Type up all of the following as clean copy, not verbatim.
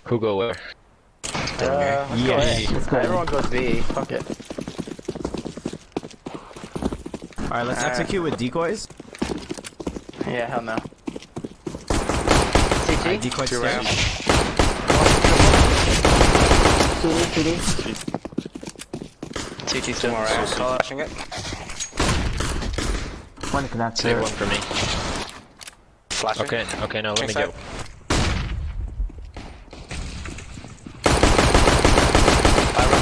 Who go where? Let's go A. Let's go. Everyone goes B. Fuck it. Alright, let's execute with decoys. Yeah, hell no. Alright, CT? decoy Two stairs. rounds. CD. CT still more rounds. Flashing it. One connector. Save one for me. Flashing. Okay, now let me go.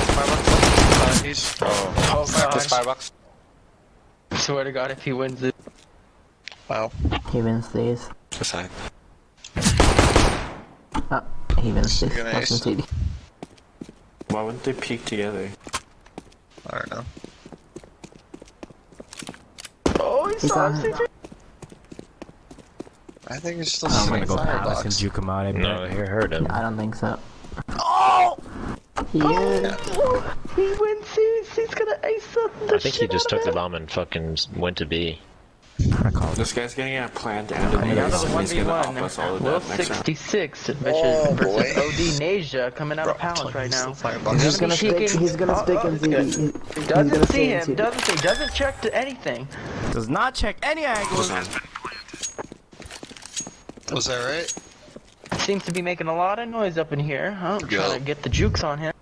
Firebox. Oh, practice firebox. I swear to God, if he wins it. Wow. He wins these. Just saying. Oh, he wins this. You're gonna That's ace. CD. Why wouldn't they peek together? I don't know. Oh, he He's saw on him, him. CT. I think it's still I'm gonna sitting go palace and firebox. juke him out. I bet. No, he heard him. I don't think so. Oh! He is. Oh, he wins C's. He's gonna ace up the I think he shit just out took of the it. bomb and fucking went to B. I called This guy's getting a planned and a Down meter, to the so he's gonna off us all 1v1. of Will that next round. 66 Oh, versus boy. OD Nasia coming out of Palace right now. He's gonna stick. He's gonna stick in CD. He's Doesn't gonna see stay in him. CD. Doesn't check to anything. Does not check any angles. Was that right? Seems to be making a lot of noise up in here. Huh? I'm Yo. trying to get the jukes on him.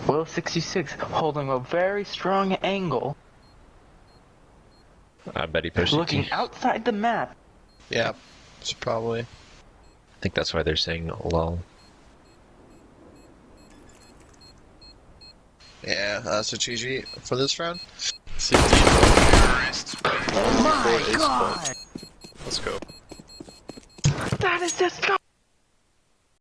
Will 66 holding a very strong angle, I bet he pushed looking it. outside the map. Yeah. It's probably. I think that's why they're saying lol. Yeah, that's a GG for this round. Oh my God! Let's go. That is disgusting.